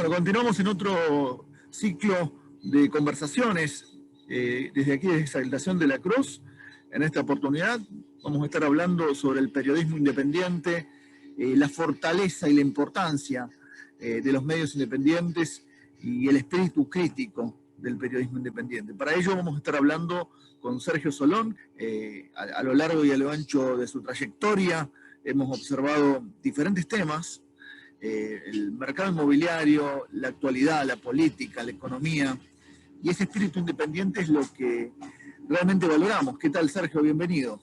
Bueno, continuamos en otro ciclo de conversaciones desde aquí, desde Exaltación de la Cruz. En esta oportunidad vamos a estar hablando sobre el periodismo independiente, la fortaleza y la importancia de los medios independientes y el espíritu crítico del periodismo independiente. Para ello vamos a estar hablando con Sergio Solón. A lo largo y a lo ancho de su trayectoria hemos observado diferentes temas: el mercado inmobiliario, la actualidad, la política, la economía, y ese espíritu independiente es lo que realmente valoramos. ¿Qué tal, Sergio? Bienvenido.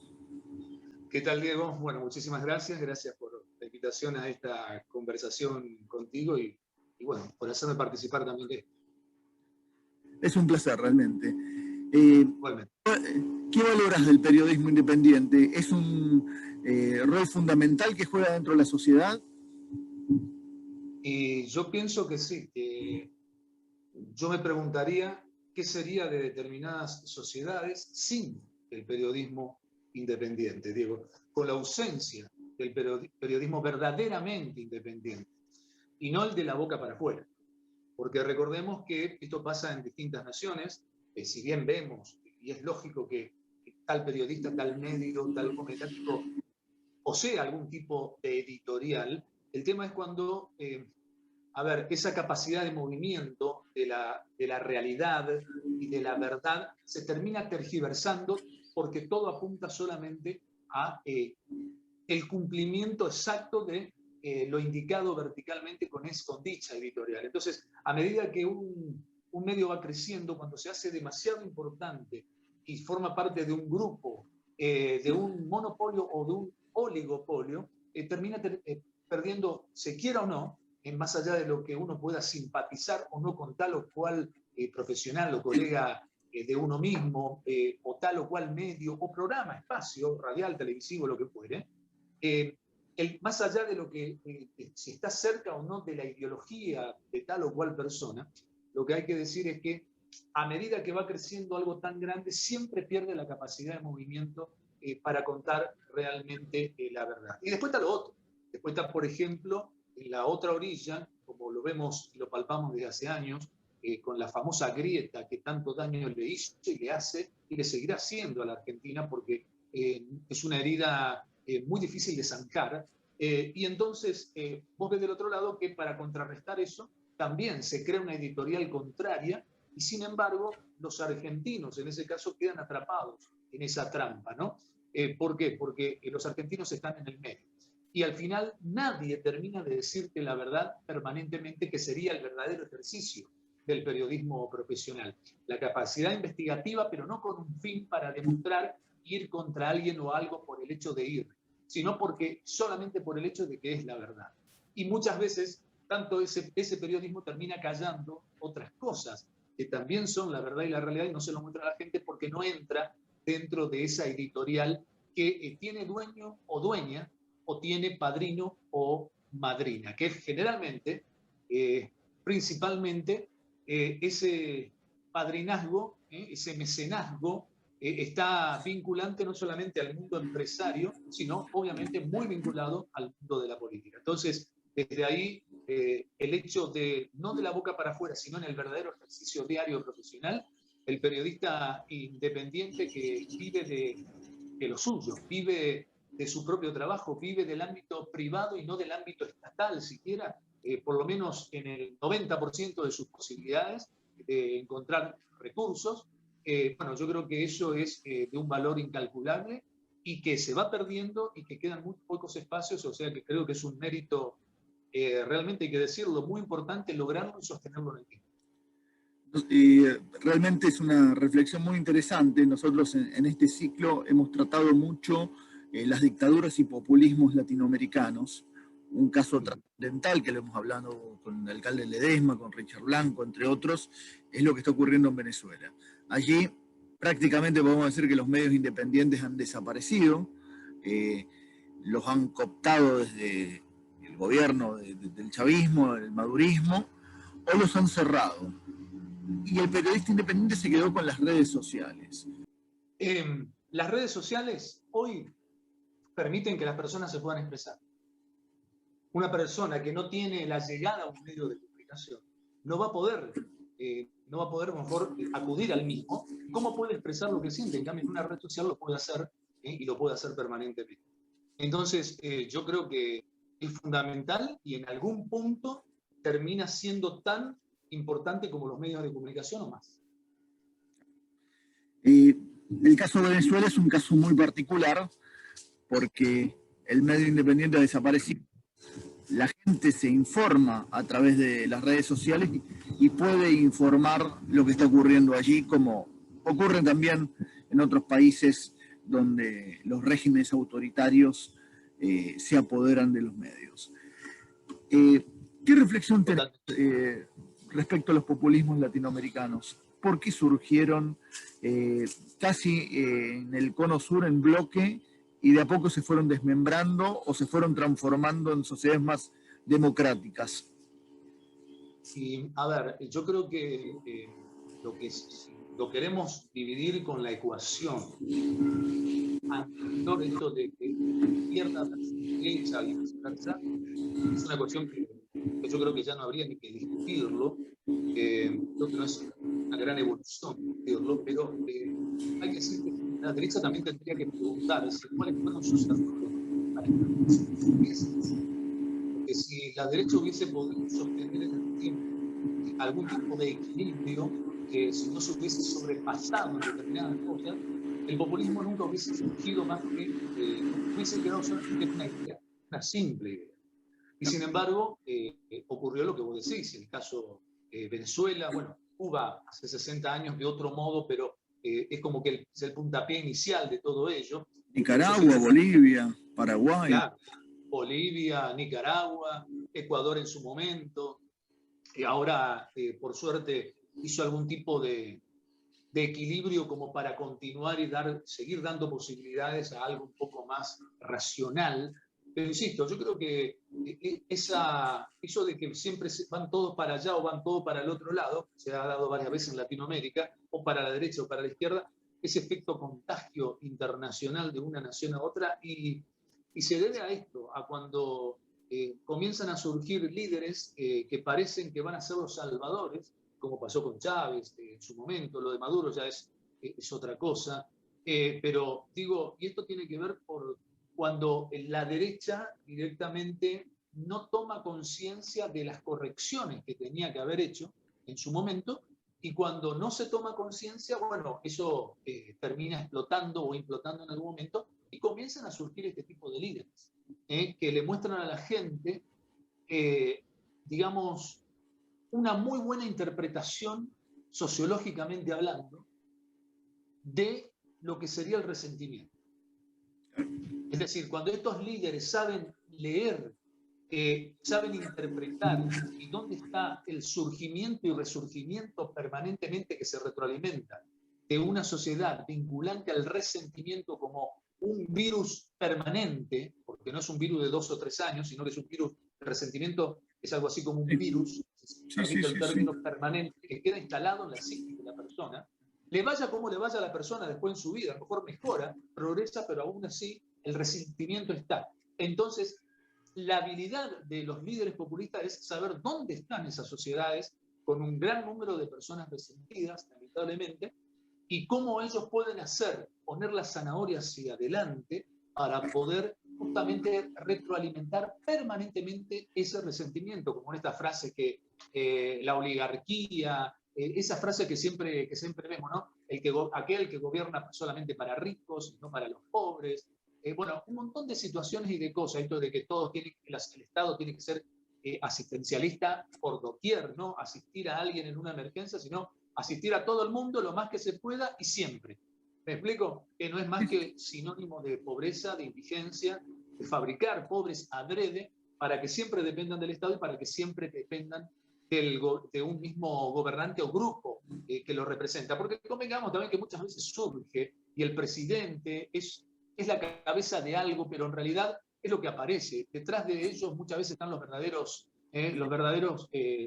¿Qué tal, Diego? Bueno, muchísimas gracias. Gracias por la invitación a esta conversación contigo y bueno, por hacerme participar también de esto. Es un placer, realmente. Igualmente. ¿Qué valoras del periodismo independiente? ¿Es un rol fundamental que juega dentro de la sociedad? Y yo pienso que sí. Yo me preguntaría qué sería de determinadas sociedades sin el periodismo independiente, Diego, con la ausencia del periodismo verdaderamente independiente y no el de la boca para afuera. Porque recordemos que esto pasa en distintas naciones, si bien vemos, y es lógico que tal periodista, tal medio, tal comunicativo posee algún tipo de editorial, el tema es cuando, esa capacidad de movimiento de la realidad y de la verdad se termina tergiversando porque todo apunta solamente a el cumplimiento exacto de lo indicado verticalmente con dicha editorial. Entonces, a medida que un medio va creciendo, cuando se hace demasiado importante y forma parte de un grupo, de un monopolio o de un oligopolio, termina perdiendo, se quiera o no, más allá de lo que uno pueda simpatizar o no con tal o cual profesional o colega de uno mismo, o tal o cual medio o programa, espacio, radial, televisivo, lo que fuere, más allá de lo que, si está cerca o no de la ideología de tal o cual persona, lo que hay que decir es que a medida que va creciendo algo tan grande, siempre pierde la capacidad de movimiento para contar realmente la verdad. Y después está lo otro. Después está, por ejemplo, en la otra orilla, como lo vemos y lo palpamos desde hace años, con la famosa grieta que tanto daño le hizo y le hace y le seguirá haciendo a la Argentina, porque es una herida muy difícil de zanjar. Y entonces vos ves del otro lado que para contrarrestar eso también se crea una editorial contraria y sin embargo los argentinos en ese caso quedan atrapados en esa trampa, ¿no? ¿Por qué? Porque los argentinos están en el medio. Y al final nadie termina de decirte la verdad permanentemente, que sería el verdadero ejercicio del periodismo profesional. La capacidad investigativa, pero no con un fin para demostrar ir contra alguien o algo por el hecho de ir, sino solamente por el hecho de que es la verdad. Y muchas veces, tanto ese periodismo termina callando otras cosas que también son la verdad y la realidad y no se lo muestra a la gente porque no entra dentro de esa editorial que tiene dueño o dueña o tiene padrino o madrina, que es generalmente, principalmente, ese padrinazgo, ese mecenazgo, está vinculante no solamente al mundo empresario, sino obviamente muy vinculado al mundo de la política. Entonces, desde ahí, el hecho de, no de la boca para afuera, sino en el verdadero ejercicio diario profesional, el periodista independiente que vive de lo suyo, vive de su propio trabajo, vive del ámbito privado y no del ámbito estatal siquiera, por lo menos en el 90% de sus posibilidades de encontrar recursos. Bueno, yo creo que eso es de un valor incalculable y que se va perdiendo y que quedan muy pocos espacios, o sea que creo que es un mérito, realmente hay que decirlo, muy importante lograrlo y sostenerlo en el tiempo. Y realmente es una reflexión muy interesante. Nosotros en este ciclo hemos tratado mucho las dictaduras y populismos latinoamericanos. Un caso trascendental que lo hemos hablado con el alcalde Ledesma, con Richard Blanco, entre otros, es lo que está ocurriendo en Venezuela. Allí prácticamente podemos decir que los medios independientes han desaparecido, los han cooptado desde el gobierno del chavismo, del madurismo, o los han cerrado. Y el periodista independiente se quedó con las redes sociales. Las redes sociales hoy permiten que las personas se puedan expresar. Una persona que no tiene la llegada a un medio de comunicación no va a poder, a lo mejor acudir al mismo. ¿Cómo puede expresar lo que siente? En cambio, en una red social lo puede hacer, y lo puede hacer permanentemente. Entonces, yo creo que es fundamental y en algún punto termina siendo tan importante como los medios de comunicación o más. El caso de Venezuela es un caso muy particular porque el medio independiente ha desaparecido. La gente se informa a través de las redes sociales y puede informar lo que está ocurriendo allí, como ocurre también en otros países donde los regímenes autoritarios se apoderan de los medios. ¿Qué reflexión tenés respecto a los populismos latinoamericanos? ¿Por qué surgieron casi en el cono sur en bloque y de a poco se fueron desmembrando o se fueron transformando en sociedades más democráticas? Y, a ver, yo creo que lo queremos dividir con la ecuación anterior, esto de que izquierda versus derecha y viceversa, es una ecuación que yo creo que ya no habría ni que discutirlo. Creo que no es una gran evolución discutirlo, pero hay que decir que la derecha también tendría que preguntarse cuáles fueron sus errores para porque si la derecha hubiese podido sostener en el tiempo algún tipo de equilibrio, si no se hubiese sobrepasado en determinadas cosas, el populismo nunca hubiese surgido más que hubiese quedado solamente en una idea, una simple idea. Y sin embargo, ocurrió lo que vos decís, en el caso Venezuela, bueno, Cuba hace 60 años de otro modo, pero es como que es el puntapié inicial de todo ello. Nicaragua, Bolivia, Paraguay. Claro, Bolivia, Nicaragua, Ecuador en su momento, y ahora, por suerte, hizo algún tipo de equilibrio como para continuar y seguir dando posibilidades a algo un poco más racional. Pero insisto, yo creo que eso de que siempre van todos para allá o van todos para el otro lado, se ha dado varias veces en Latinoamérica, o para la derecha o para la izquierda, ese efecto contagio internacional de una nación a otra, y se debe a esto, a cuando comienzan a surgir líderes que parecen que van a ser los salvadores, como pasó con Chávez en su momento. Lo de Maduro ya es otra cosa, pero digo, y esto tiene que ver por cuando la derecha directamente no toma conciencia de las correcciones que tenía que haber hecho en su momento, y cuando no se toma conciencia, bueno, eso termina explotando o implotando en algún momento, y comienzan a surgir este tipo de líderes que le muestran a la gente, digamos, una muy buena interpretación, sociológicamente hablando, de lo que sería el resentimiento. Es decir, cuando estos líderes saben leer, saben interpretar, y dónde está el surgimiento y resurgimiento permanentemente que se retroalimenta de una sociedad vinculante al resentimiento como un virus permanente, porque no es un virus de 2 o 3 años, sino que es un virus, el resentimiento es algo así como un virus, el término permanente, que queda instalado en la psique de la persona, le vaya como le vaya a la persona después en su vida, a lo mejor mejora, progresa, pero aún así el resentimiento está. Entonces, la habilidad de los líderes populistas es saber dónde están esas sociedades con un gran número de personas resentidas, lamentablemente, y cómo ellos pueden poner la zanahoria hacia adelante para poder justamente retroalimentar permanentemente ese resentimiento, como en esta frase que la oligarquía, esa frase que siempre vemos, ¿no? Aquel que gobierna solamente para ricos, no para los pobres. Bueno, un montón de situaciones y de cosas, esto de que el Estado tiene que ser asistencialista por doquier, no asistir a alguien en una emergencia, sino asistir a todo el mundo lo más que se pueda y siempre. ¿Me explico? Que no es más que sinónimo de pobreza, de indigencia, de fabricar pobres adrede para que siempre dependan del Estado y para que siempre dependan de un mismo gobernante o grupo que lo representa. Porque convengamos también que muchas veces surge y el presidente es la cabeza de algo, pero en realidad es lo que aparece. Detrás de ellos muchas veces están los verdaderos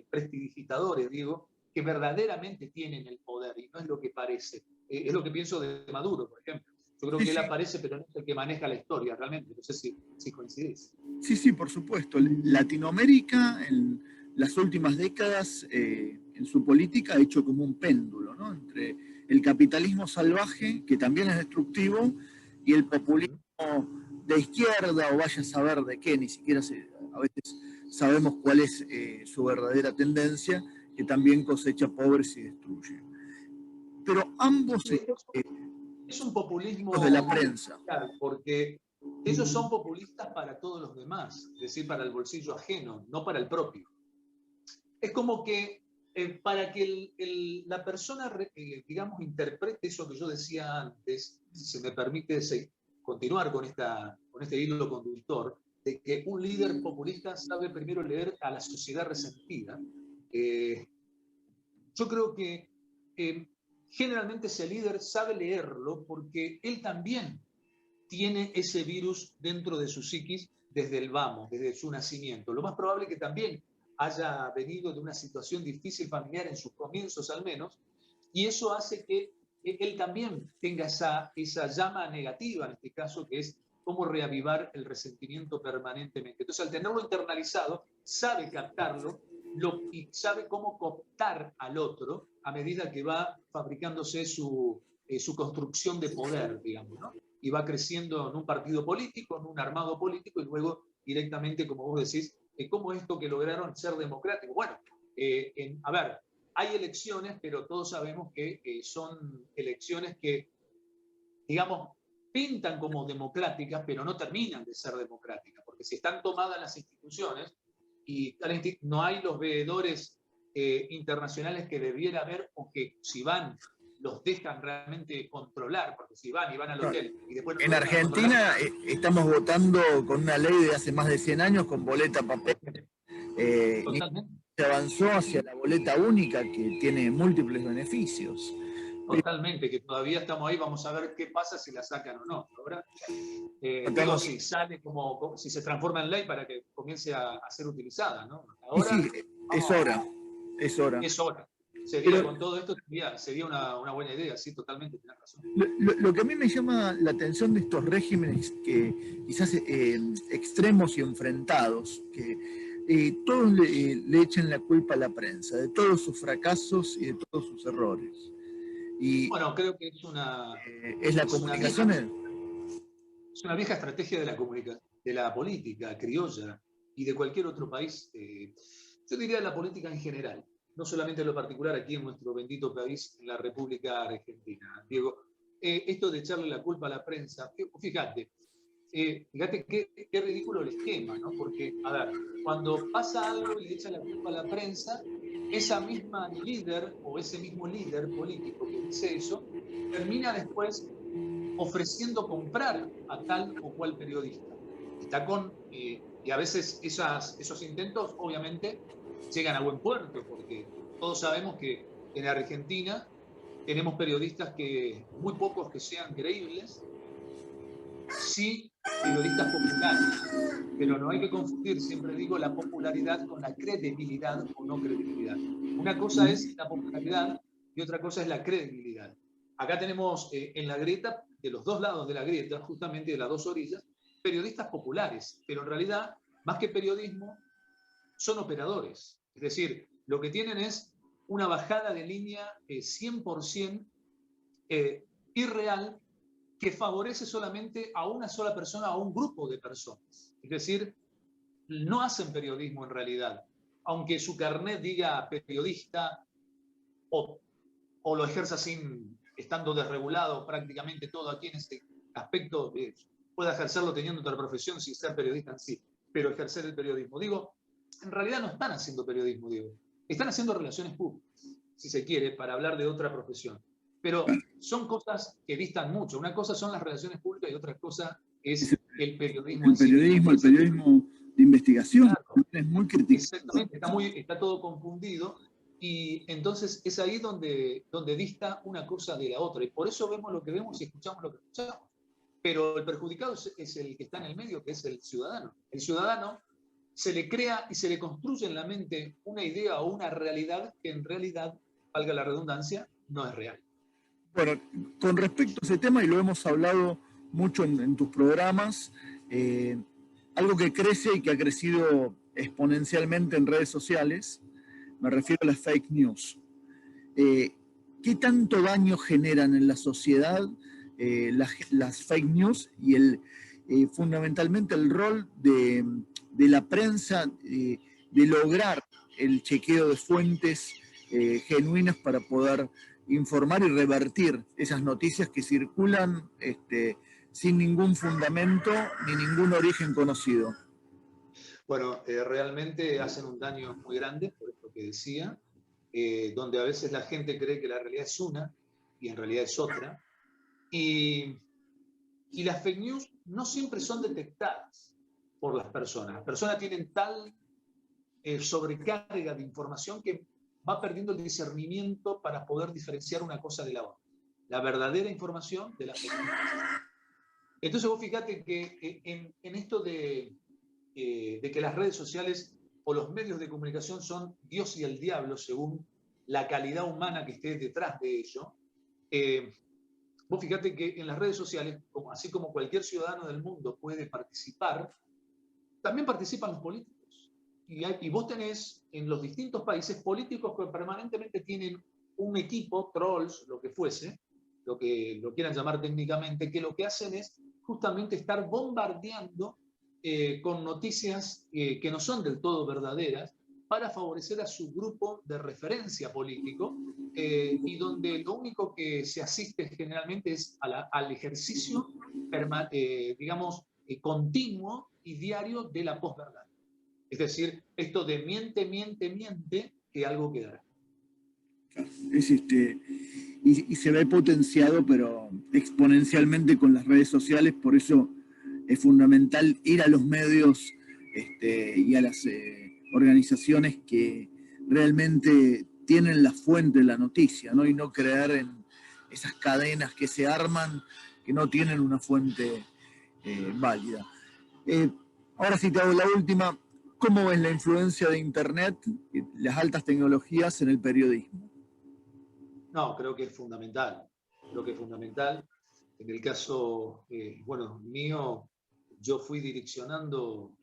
prestidigitadores, digo, que verdaderamente tienen el poder y no es lo que parece. Es lo que pienso de Maduro, por ejemplo. Yo creo que él aparece, pero no es el que maneja la historia realmente. No sé si coincidís. Sí, por supuesto. Latinoamérica, las últimas décadas en su política ha hecho como un péndulo, ¿no? Entre el capitalismo salvaje, que también es destructivo, y el populismo de izquierda, o vaya a saber de qué, ni siquiera a veces sabemos cuál es su verdadera tendencia, que también cosecha pobres y destruye. Pero ambos es un populismo de la prensa, porque ellos son populistas para todos los demás, es decir, para el bolsillo ajeno, no para el propio. Es como que para que la persona, digamos, interprete eso que yo decía antes, si se me permite continuar con este hilo conductor, de que un líder populista sabe primero leer a la sociedad resentida. Yo creo que generalmente ese líder sabe leerlo porque él también tiene ese virus dentro de su psiquis desde el vamos, desde su nacimiento. Lo más probable es que también haya venido de una situación difícil familiar en sus comienzos al menos, y eso hace que él también tenga esa llama negativa, en este caso, que es cómo reavivar el resentimiento permanentemente. Entonces, al tenerlo internalizado, sabe captarlo y sabe cómo cooptar al otro a medida que va fabricándose su construcción de poder, digamos, ¿no? Y va creciendo en un partido político, en un armado político, y luego directamente, como vos decís, ¿cómo esto que lograron ser democráticos? Bueno, a ver, hay elecciones, pero todos sabemos que son elecciones que, digamos, pintan como democráticas, pero no terminan de ser democráticas, porque si están tomadas las instituciones y no hay los veedores internacionales que debiera haber, o que si van los dejan realmente controlar, porque si van y van al hotel y después... En Argentina estamos votando con una ley de hace más de 100 años con boleta papel. Totalmente. Se avanzó hacia la boleta única que tiene múltiples beneficios. Totalmente, que todavía estamos ahí, vamos a ver qué pasa si la sacan o no. Ahora, digo, si sale si se transforma en ley para que comience a ser utilizada, ¿no? Ahora, sí, es hora. Es hora. Sería, con todo esto sería una buena idea, sí, totalmente, tenés razón. Lo que a mí me llama la atención de estos regímenes que quizás extremos y enfrentados, que todos le echan la culpa a la prensa, de todos sus fracasos y de todos sus errores. Y, bueno, creo que es una... es la comunicación. Es una vieja estrategia de la política criolla y de cualquier otro país. Yo diría de la política en general, no solamente en lo particular aquí en nuestro bendito país, en la República Argentina. Diego, esto de echarle la culpa a la prensa, fíjate qué ridículo el esquema, ¿no? Porque, a ver, cuando pasa algo y le echa la culpa a la prensa, esa misma líder o ese mismo líder político que dice eso, termina después ofreciendo comprar a tal o cual periodista. Y a veces esos intentos, obviamente, llegan a buen puerto, porque todos sabemos que en Argentina tenemos periodistas muy pocos que sean creíbles, sí periodistas populares, pero no hay que confundir, siempre digo, la popularidad con la credibilidad o no credibilidad. Una cosa es la popularidad y otra cosa es la credibilidad. Acá tenemos en la grieta, de los dos lados de la grieta, justamente de las dos orillas, periodistas populares, pero en realidad, más que periodismo, son operadores. Es decir, lo que tienen es una bajada de línea 100% irreal, que favorece solamente a una sola persona, a un grupo de personas. Es decir, no hacen periodismo en realidad, aunque su carnet diga periodista o lo ejerza estando desregulado prácticamente todo aquí en este aspecto, pueda ejercerlo teniendo otra profesión sin ser periodista en sí, pero ejercer el periodismo. Digo, en realidad no están haciendo periodismo, digo, están haciendo relaciones públicas, si se quiere, para hablar de otra profesión. Pero son cosas que distan mucho. Una cosa son las relaciones públicas y otra cosa es el periodismo. El periodismo de investigación, claro, es muy criticado. Exactamente, está todo confundido. Y entonces es ahí donde dista una cosa de la otra. Y por eso vemos lo que vemos y escuchamos lo que escuchamos. Pero el perjudicado es el que está en el medio, que es el ciudadano. El ciudadano se le crea y se le construye en la mente una idea o una realidad que en realidad, valga la redundancia, no es real. Bueno, con respecto a ese tema, y lo hemos hablado mucho en tus programas, algo que crece y que ha crecido exponencialmente en redes sociales, me refiero a las fake news. ¿Qué tanto daño generan en la sociedad las fake news y fundamentalmente el rol de la prensa de lograr el chequeo de fuentes genuinas para poder informar y revertir esas noticias que circulan sin ningún fundamento ni ningún origen conocido? Bueno, realmente hacen un daño muy grande, por esto que decía, donde a veces la gente cree que la realidad es una y en realidad es otra. Y las fake news no siempre son detectadas por las personas. Las personas tienen tal sobrecarga de información que va perdiendo el discernimiento para poder diferenciar una cosa de la otra. La verdadera información de la fake news. Entonces vos fíjate que en esto de que las redes sociales o los medios de comunicación son Dios y el diablo según la calidad humana que esté detrás de ello, vos fíjate que en las redes sociales, así como cualquier ciudadano del mundo puede participar, también participan los políticos. Y vos tenés en los distintos países políticos que permanentemente tienen un equipo, trolls, lo que fuese, lo que lo quieran llamar técnicamente, que lo que hacen es justamente estar bombardeando con noticias que no son del todo verdaderas para favorecer a su grupo de referencia político y donde lo único que se asiste generalmente es al ejercicio, digamos, continuo y diario de la posverdad. Es decir, esto de miente, miente, miente, que algo quedará. Es y se ve potenciado, pero exponencialmente con las redes sociales, por eso es fundamental ir a los medios y a las organizaciones que realmente tienen la fuente de la noticia, ¿no? Y no creer en esas cadenas que se arman que no tienen una fuente válida. Ahora sí te hago la última. ¿Cómo ves la influencia de Internet y las altas tecnologías en el periodismo? No, creo que es fundamental. Creo que es fundamental. En el caso, bueno, mío, yo fui direccionando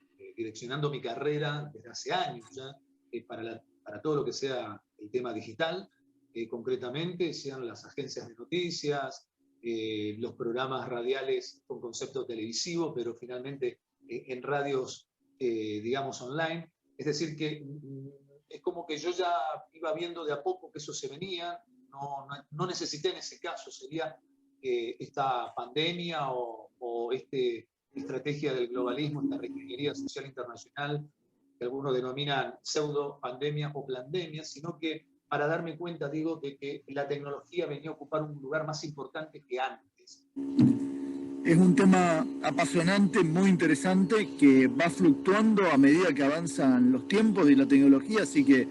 mi carrera desde hace años ya para todo lo que sea el tema digital, concretamente, sean las agencias de noticias, los programas radiales con concepto televisivo, pero finalmente en radios, digamos, online. Es decir, que es como que yo ya iba viendo de a poco que eso se venía. No necesité en ese caso, sería esta pandemia o esta estrategia del globalismo, esta reingeniería social internacional, que algunos denominan pseudo pandemia o plandemia, sino que para darme cuenta, digo, de que la tecnología venía a ocupar un lugar más importante que antes. Es un tema apasionante, muy interesante, que va fluctuando a medida que avanzan los tiempos y la tecnología, así que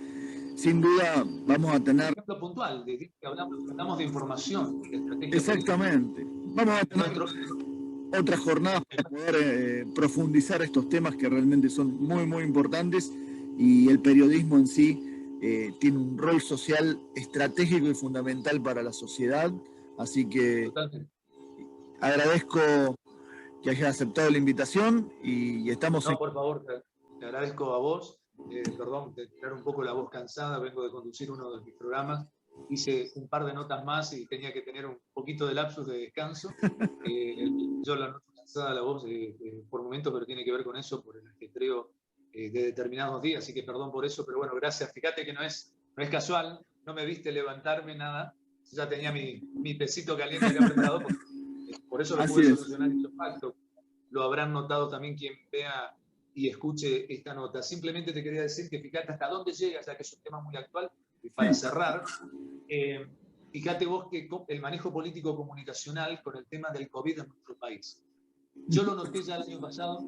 sin duda vamos a tener... Un ejemplo puntual, de que hablamos de información, de estrategia. Exactamente. Vamos a tener otras jornadas para poder profundizar estos temas que realmente son muy, muy importantes, y el periodismo en sí tiene un rol social estratégico y fundamental para la sociedad, así que totalmente. Agradezco que hayas aceptado la invitación y estamos... No, por favor, te agradezco a vos. Perdón, de tener un poco la voz cansada, vengo de conducir uno de mis programas. Hice un par de notas más y tenía que tener un poquito de lapsus de descanso. Yo la noto cansada la voz por momentos, pero tiene que ver con eso, por el ajetreo de determinados días, así que perdón por eso, pero bueno, gracias. Fíjate que no es casual, no me viste levantarme nada, ya tenía mi pesito caliente acá preparado, por eso lo pude solucionar ese pacto. Lo habrán notado también quien vea y escuche esta nota. Simplemente te quería decir que fíjate hasta dónde llega, ya que es un tema muy actual, y para cerrar, fíjate vos que el manejo político comunicacional con el tema del COVID en nuestro país. Yo lo noté ya el año pasado,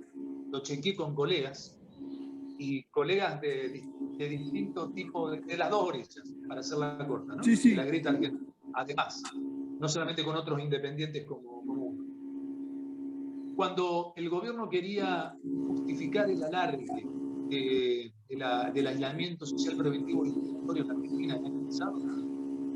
lo chequeé con colegas, y colegas de distintos tipos, de las dos orillas, para hacerla corta, ¿no? Sí, sí. De la grieta argentina. Además, no solamente con otros independientes como uno. Cuando el gobierno quería justificar el alargue del aislamiento social preventivo obligatorio en Argentina el año pasado,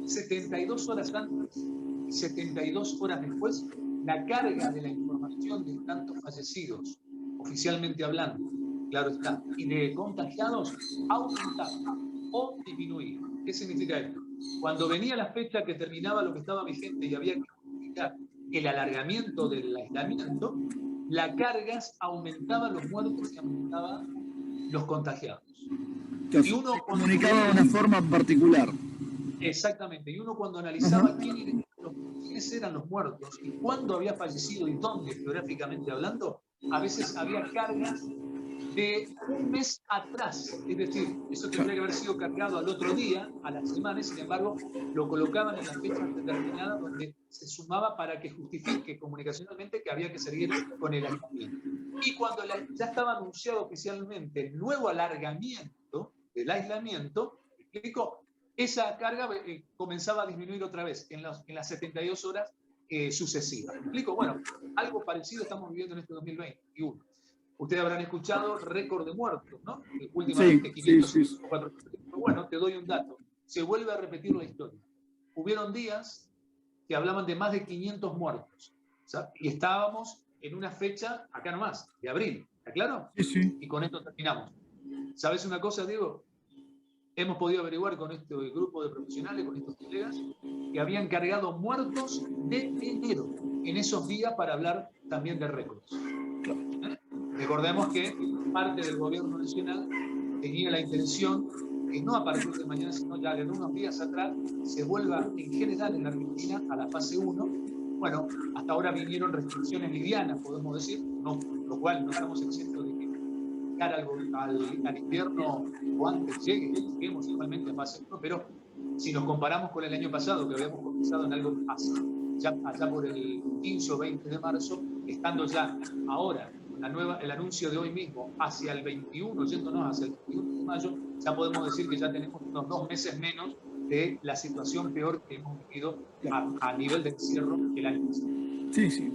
72 horas antes y 72 horas después, la carga de la información de tantos fallecidos, oficialmente hablando, claro está, y de contagiados aumentaba o disminuía. ¿Qué significa esto? Cuando venía la fecha que terminaba lo que estaba vigente y había que justificar el alargamiento del aislamiento, la carga aumentaba los muertos y aumentaba los contagiados. Que Y uno se cuando comunicaba de veía, una forma particular. exactamente, y uno cuando Ajá. analizaba quiénes eran los muertos y cuándo había fallecido y dónde, geográficamente hablando, a veces había cargas de un mes atrás, es decir, eso tendría que haber sido cargado al otro día, a la semana, y sin embargo lo colocaban en la fecha determinada donde se sumaba para que justifique comunicacionalmente que había que seguir con el aislamiento. Y cuando ya estaba anunciado oficialmente el nuevo alargamiento del aislamiento, ¿me explico? Esa carga comenzaba a disminuir otra vez en las 72 horas sucesivas. ¿Me explico? Bueno, algo parecido estamos viviendo en este 2021. Ustedes habrán escuchado récord de muertos, ¿no? Últimamente Sí, 500 sí, sí. o 400. Bueno, te doy un dato. Se vuelve a repetir la historia. Hubieron días que hablaban de más de 500 muertos. ¿Sabes? Y estábamos en una fecha, acá nomás, de abril. ¿Está claro? Sí, sí. Y con esto terminamos. ¿Sabes una cosa, Diego? Hemos podido averiguar con este grupo de profesionales, con estos colegas, que habían cargado muertos de enero en esos días para hablar también de récords. Recordemos que parte del gobierno nacional tenía la intención que no a partir de mañana, sino ya de unos días atrás, se vuelva en general en la Argentina a la fase 1. Bueno, hasta ahora vinieron restricciones livianas, podemos decir, no, lo cual no estamos exentos de que cara al invierno o antes lleguemos igualmente a fase 1, pero si nos comparamos con el año pasado, que habíamos comenzado en algo así, allá por el 15 o 20 de marzo, estando ya ahora el anuncio de hoy mismo hacia el 21, yéndonos hacia el 21 de mayo, ya podemos decir que ya tenemos unos 2 meses menos de la situación peor que hemos vivido a nivel de encierro el año pasado. Sí, sí.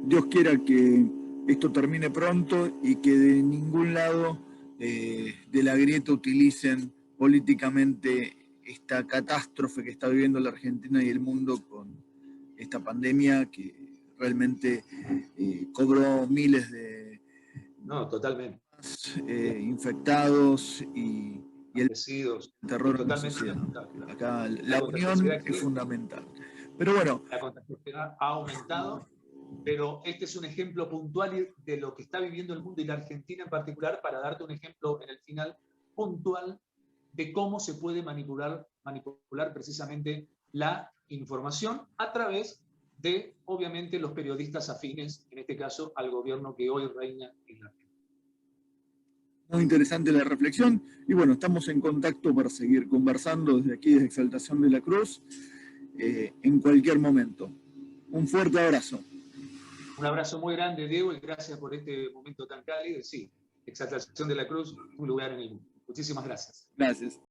Dios quiera que esto termine pronto y que de ningún lado de la grieta utilicen políticamente esta catástrofe que está viviendo la Argentina y el mundo con esta pandemia que realmente cobró miles de No, totalmente. infectados y el terror en la Totalmente sociedad. lamentable. Acá la unión es fundamental. Pero bueno. La contagiosidad ha aumentado, pero este es un ejemplo puntual de lo que está viviendo el mundo y la Argentina en particular, para darte un ejemplo en el final puntual de cómo se puede manipular precisamente la información a través de, obviamente, los periodistas afines, en este caso, al gobierno que hoy reina en la Argentina. Muy interesante la reflexión y bueno, estamos en contacto para seguir conversando desde aquí, desde Exaltación de la Cruz, en cualquier momento. Un fuerte abrazo. Un abrazo muy grande, Diego, y gracias por este momento tan cálido. Sí, Exaltación de la Cruz, un lugar en el mundo. Muchísimas gracias. Gracias.